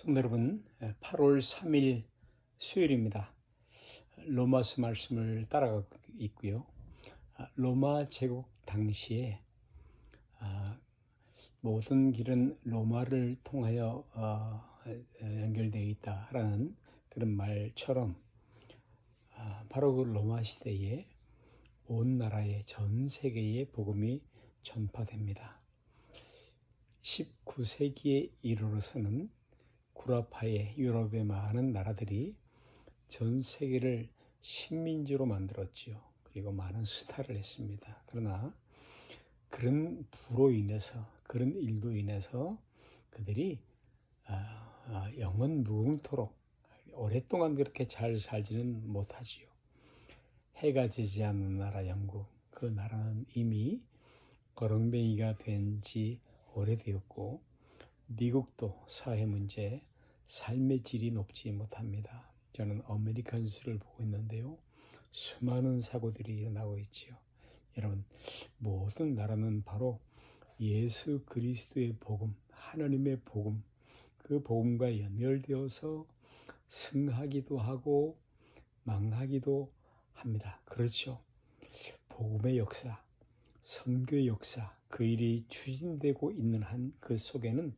성도 여러분, 8월 3일 수요일입니다. 로마서 말씀을 따라가고 있고요. 로마 제국 당시에 모든 길은 로마를 통하여 연결되어 있다라는 그런 말처럼 바로 그 로마 시대에 온 나라의 전 세계에 복음이 전파됩니다. 19세기에 이르러서는 구라파의 유럽의 많은 나라들이 전 세계를 식민지로 만들었지요. 그리고 많은 수탈을 했습니다. 그러나 그런 부로 인해서, 그런 일로 인해서 그들이 영원 무궁토록 오랫동안 그렇게 잘 살지는 못하지요. 해가 지지 않는 나라 영국, 그 나라는 이미 거렁뱅이가 된 지 오래되었고, 미국도 사회 문제, 삶의 질이 높지 못합니다. 저는 아메리칸 뉴스를 보고 있는데요. 수많은 사고들이 일어나고 있지요. 여러분, 모든 나라는 바로 예수 그리스도의 복음, 하나님의 복음, 그 복음과 연결되어서 승하기도 하고 망하기도 합니다. 그렇죠. 복음의 역사, 선교의 역사, 그 일이 추진되고 있는 한 그 속에는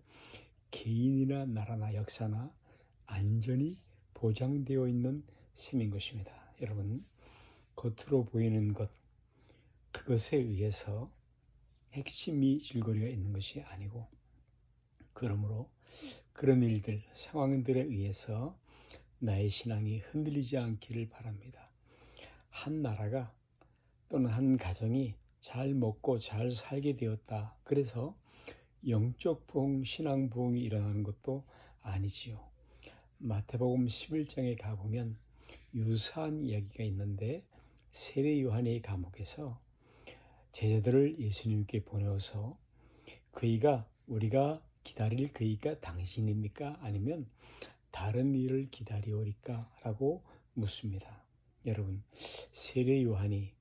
개인이나 나라나 역사나 안전이 보장되어 있는 셈인 것입니다. 여러분, 겉으로 보이는 것, 그것에 의해서 핵심이 줄거리가 있는 것이 아니고, 그러므로 그런 일들, 상황들에 의해서 나의 신앙이 흔들리지 않기를 바랍니다. 한 나라가 또는 한 가정이 잘 먹고 잘 살게 되었다. 그래서 영적 부흥, 신앙 부흥이 일어나는 것도 아니지요. 마태복음 11장에 가보면 유사한 이야기가 있는데, 세례 요한의 감옥에서 제자들을 예수님께 보내어서 그이가 우리가 기다릴 그이가 당신입니까? 아니면 다른 일을 기다리오리까? 라고 묻습니다. 여러분, 세례 요한이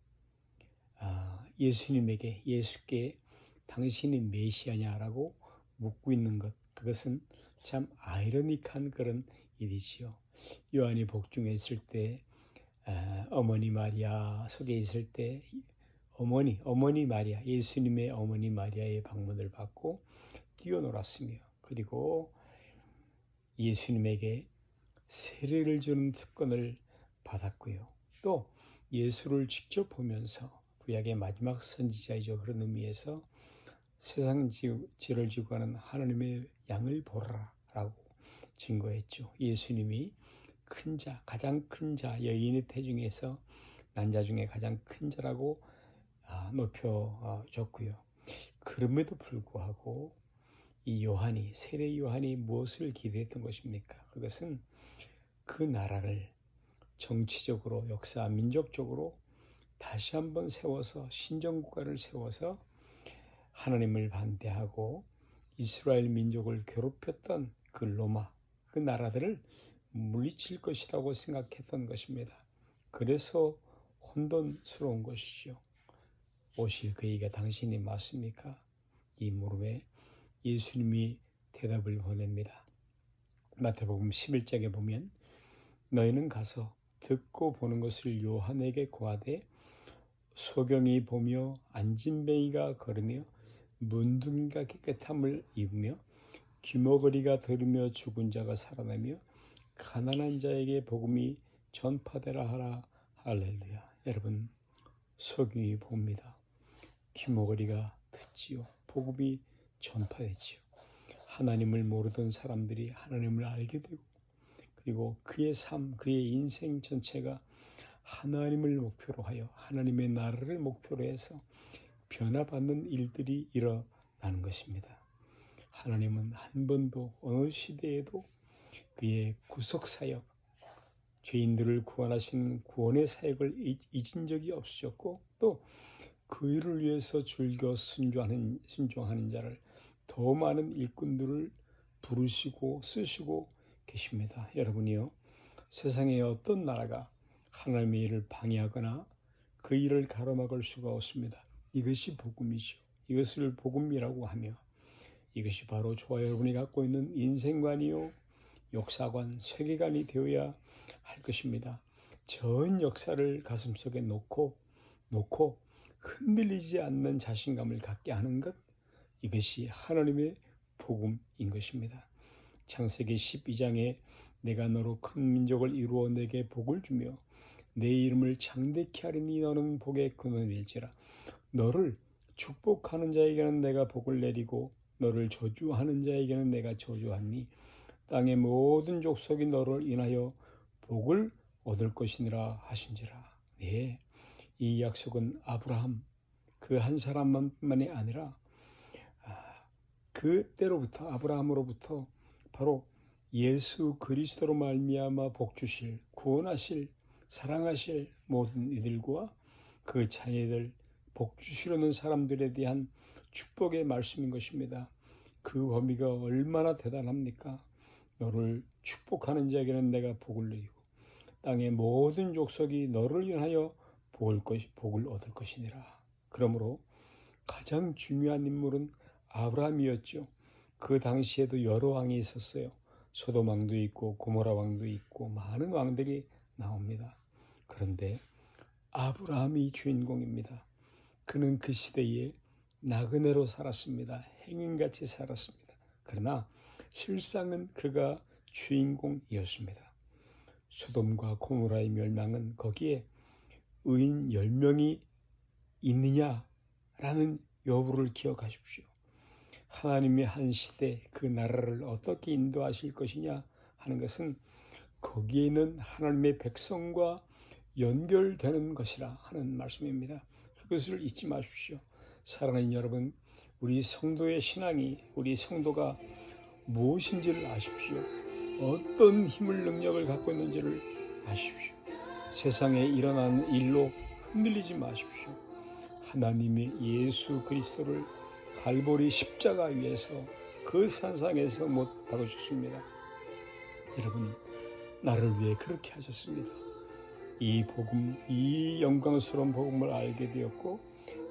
예수께 당신이 메시아냐라고 묻고 있는 것, 그것은 참 아이러니한 그런 일이지요. 요한이 복중에 있을 때 어머니 마리아 속에 있을 때 어머니 마리아, 예수님의 어머니 마리아의 방문을 받고 뛰어놀았으며, 그리고 예수님에게 세례를 주는 특권을 받았고요. 또 예수를 직접 보면서 구약의 마지막 선지자이죠. 그런 의미에서 세상 죄를 지고 가는 하나님의 양을 보라 라고 증거했죠. 예수님이 큰 자, 가장 큰 자, 여인의 태중에서 난 자 중에 가장 큰 자라고 높여줬고요. 그럼에도 불구하고 이 세례 요한이 무엇을 기대했던 것입니까? 그것은 그 나라를 정치적으로, 역사, 민족적으로 다시 한번 세워서, 신정국가를 세워서 하나님을 반대하고 이스라엘 민족을 괴롭혔던 그 로마, 그 나라들을 물리칠 것이라고 생각했던 것입니다. 그래서 혼돈스러운 것이죠. 오실 그이가 당신이 맞습니까? 이 물음에 예수님이 대답을 보냅니다. 마태복음 11장에 보면 너희는 가서 듣고 보는 것을 요한에게 고하되 소경이 보며 안진뱅이가 걸으며 문둥이가 깨끗함을 입으며 귀머거리가 들으며 죽은 자가 살아나며 가난한 자에게 복음이 전파되라 하라. 할렐루야. 여러분, 소경이 봅니다. 귀머거리가 듣지요. 복음이 전파되지요. 하나님을 모르던 사람들이 하나님을 알게 되고, 그리고 그의 삶, 그의 인생 전체가 하나님을 목표로 하여 하나님의 나라를 목표로 해서 변화받는 일들이 일어나는 것입니다. 하나님은 한 번도 어느 시대에도 그의 구속사역, 죄인들을 구원하시는 구원의 사역을 잊은 적이 없으셨고, 또 그 일을 위해서 즐겨 순종하는 자를 더 많은 일꾼들을 부르시고 쓰시고 계십니다. 여러분이요, 세상의 어떤 나라가 하나님의 일을 방해하거나 그 일을 가로막을 수가 없습니다. 이것이 복음이죠. 이것을 복음이라고 하며, 이것이 바로 저와 여러분이 갖고 있는 인생관이요, 역사관, 세계관이 되어야 할 것입니다. 전 역사를 가슴속에 놓고 흔들리지 않는 자신감을 갖게 하는 것, 이것이 하나님의 복음인 것입니다. 창세기 12장에 내가 너로 큰 민족을 이루어 내게 복을 주며 내 이름을 장대케 하리니 너는 복의 근원이 될지라. 너를 축복하는 자에게는 내가 복을 내리고 너를 저주하는 자에게는 내가 저주하니 땅의 모든 족속이 너를 인하여 복을 얻을 것이니라 하신지라. 네, 이 약속은 아브라함 그 한 사람만만이 아니라 그때로부터 아브라함으로부터 바로 예수 그리스도로 말미암아 복 주실, 구원하실, 사랑하실 모든 이들과 그 자녀들, 복 주시려는 사람들에 대한 축복의 말씀인 것입니다. 그 범위가 얼마나 대단합니까? 너를 축복하는 자에게는 내가 복을 내리고 땅의 모든 족속이 너를 인하여 복을 얻을 것이니라. 그러므로 가장 중요한 인물은 아브라함이었죠. 그 당시에도 여러 왕이 있었어요. 소돔 왕도 있고 고모라 왕도 있고 많은 왕들이 나옵니다. 그런데 아브라함이 주인공입니다. 그는 그 시대에 나그네로 살았습니다. 행인같이 살았습니다. 그러나 실상은 그가 주인공이었습니다. 소돔과 고모라의 멸망은 거기에 의인 10명이 있느냐라는 여부를 기억하십시오. 하나님의 한 시대 그 나라를 어떻게 인도하실 것이냐 하는 것은 거기에 있는 하나님의 백성과 연결되는 것이라 하는 말씀입니다. 그것을 잊지 마십시오. 사랑하는 여러분, 우리 성도의 신앙이, 우리 성도가 무엇인지를 아십시오. 어떤 힘을, 능력을 갖고 있는지를 아십시오. 세상에 일어나는 일로 흔들리지 마십시오. 하나님이 예수 그리스도를 갈보리 십자가 위에서 그 산상에서 못 박으셨습니다. 여러분, 나를 위해 그렇게 하셨습니다. 이 복음, 이 영광스러운 복음을 알게 되었고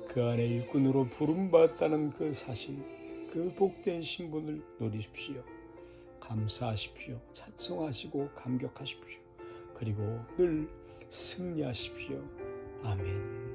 그 안에 일꾼으로 부름받았다는 그 사실, 그 복된 신분을 누리십시오. 감사하십시오. 찬송하시고 감격하십시오. 그리고 늘 승리하십시오. 아멘.